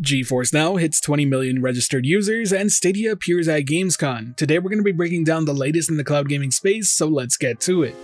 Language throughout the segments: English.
GeForce NOW hits 20 million registered users, and Stadia appears at Gamescom. Today we're going to be breaking down the latest in the cloud gaming space, so let's get to it.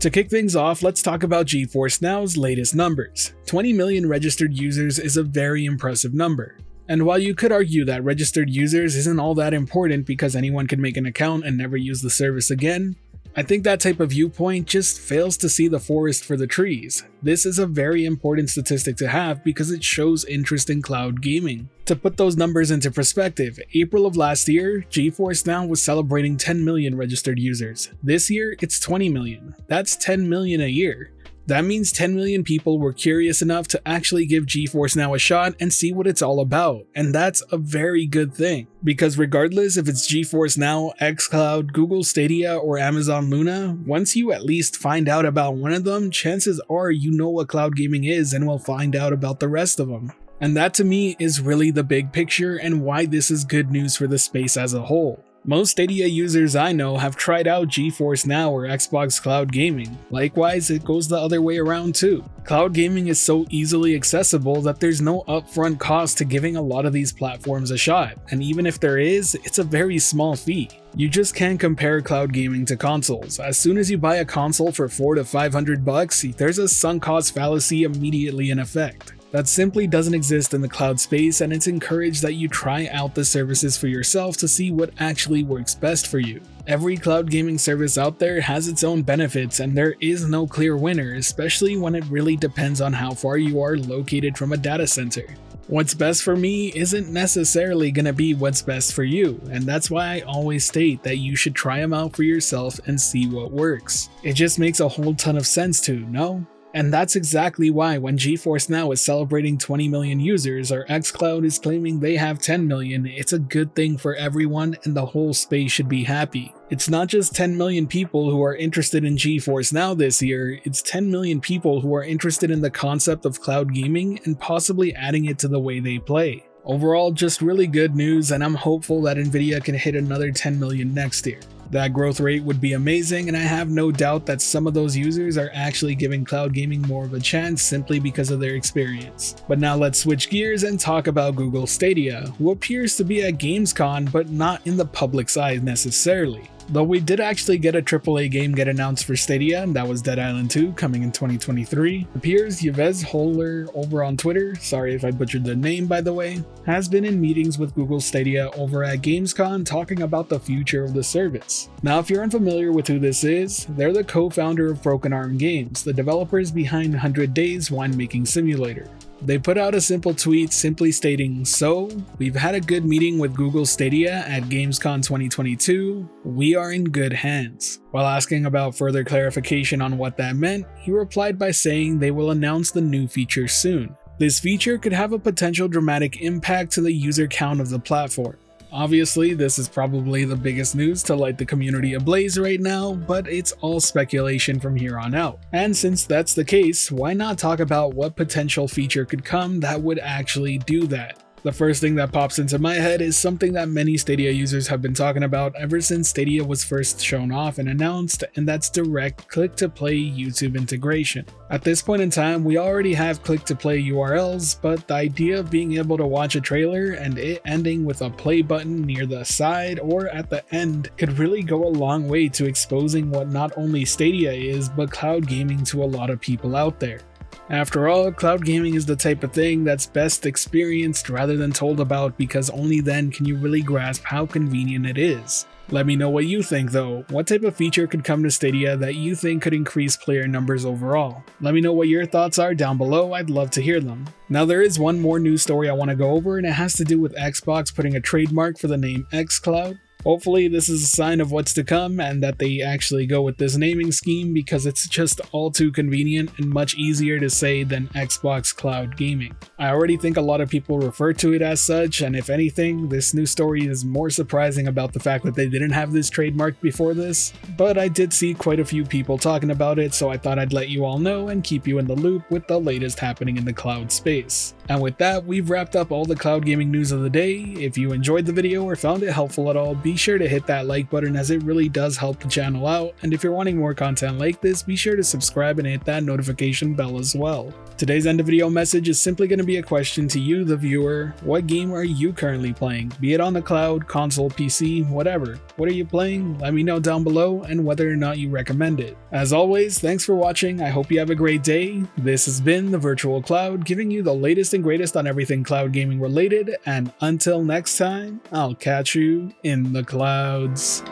To kick things off, let's talk about GeForce NOW's latest numbers. 20 million registered users is a very impressive number. And while you could argue that registered users isn't all that important because anyone can make an account and never use the service again, I think that type of viewpoint just fails to see the forest for the trees. This is a very important statistic to have because it shows interest in cloud gaming. To put those numbers into perspective, April of last year, GeForce NOW was celebrating 10 million registered users. This year, it's 20 million. That's 10 million a year. That means 10 million people were curious enough to actually give GeForce NOW a shot and see what it's all about, and that's a very good thing. Because regardless if it's GeForce NOW, XCloud, Google Stadia, or Amazon Luna, once you at least find out about one of them, chances are you know what cloud gaming is and will find out about the rest of them. And that to me is really the big picture and why this is good news for the space as a whole. Most Stadia users I know have tried out GeForce NOW or Xbox Cloud Gaming. Likewise, it goes the other way around too. Cloud gaming is so easily accessible that there's no upfront cost to giving a lot of these platforms a shot, and even if there is, it's a very small fee. You just can't compare cloud gaming to consoles. As soon as you buy a console for $400 to $500, there's a sunk cost fallacy immediately in effect. That simply doesn't exist in the cloud space, and it's encouraged that you try out the services for yourself to see what actually works best for you. Every cloud gaming service out there has its own benefits, and there is no clear winner, especially when it really depends on how far you are located from a data center. What's best for me isn't necessarily gonna be what's best for you, and that's why I always state that you should try them out for yourself and see what works. It just makes a whole ton of sense to, no? And that's exactly why when GeForce NOW is celebrating 20 million users or XCloud is claiming they have 10 million, it's a good thing for everyone and the whole space should be happy. It's not just 10 million people who are interested in GeForce NOW this year, it's 10 million people who are interested in the concept of cloud gaming and possibly adding it to the way they play. Overall, just really good news, and I'm hopeful that Nvidia can hit another 10 million next year. That growth rate would be amazing, and I have no doubt that some of those users are actually giving cloud gaming more of a chance simply because of their experience. But now let's switch gears and talk about Google Stadia, who appears to be at Gamescom but not in the public's eye necessarily. Though we did actually get a AAA game get announced for Stadia, and that was Dead Island 2 coming in 2023. It appears Yves Holler over on Twitter, sorry if I butchered the name by the way, has been in meetings with Google Stadia over at Gamescom talking about the future of the service. Now if you're unfamiliar with who this is, they're the co-founder of Broken Arm Games, the developers behind 100 Days Winemaking Simulator. They put out a simple tweet simply stating, "So, we've had a good meeting with Google Stadia at Gamescom 2022, we are in good hands." While asking about further clarification on what that meant, he replied by saying they will announce the new feature soon. This feature could have a potential dramatic impact to the user count of the platform. Obviously, this is probably the biggest news to light the community ablaze right now, but it's all speculation from here on out. And since that's the case, why not talk about what potential feature could come that would actually do that? The first thing that pops into my head is something that many Stadia users have been talking about ever since Stadia was first shown off and announced, and that's direct click-to-play YouTube integration. At this point in time, we already have click-to-play URLs, but the idea of being able to watch a trailer and it ending with a play button near the side or at the end could really go a long way to exposing what not only Stadia is, but cloud gaming to a lot of people out there. After all, cloud gaming is the type of thing that's best experienced rather than told about, because only then can you really grasp how convenient it is. Let me know what you think though. What type of feature could come to Stadia that you think could increase player numbers overall? Let me know what your thoughts are down below, I'd love to hear them. Now there is one more news story I want to go over, and it has to do with Xbox putting a trademark for the name XCloud. Hopefully this is a sign of what's to come and that they actually go with this naming scheme, because it's just all too convenient and much easier to say than Xbox Cloud Gaming. I already think a lot of people refer to it as such, and if anything, this new story is more surprising about the fact that they didn't have this trademark before this, but I did see quite a few people talking about it, so I thought I'd let you all know and keep you in the loop with the latest happening in the cloud space. And with that, we've wrapped up all the cloud gaming news of the day. If you enjoyed the video or found it helpful at all, be be sure to hit that like button as it really does help the channel out, and if you're wanting more content like this, be sure to subscribe and hit that notification bell as well. Today's end of video message is simply going to be a question to you, the viewer. What game are you currently playing? Be it on the cloud, console, PC, whatever. What are you playing? Let me know down below and whether or not you recommend it. As always, thanks for watching. I hope you have a great day. This has been the Virtual Cloud, giving you the latest and greatest on everything cloud gaming related, and until next time, I'll catch you in the clouds.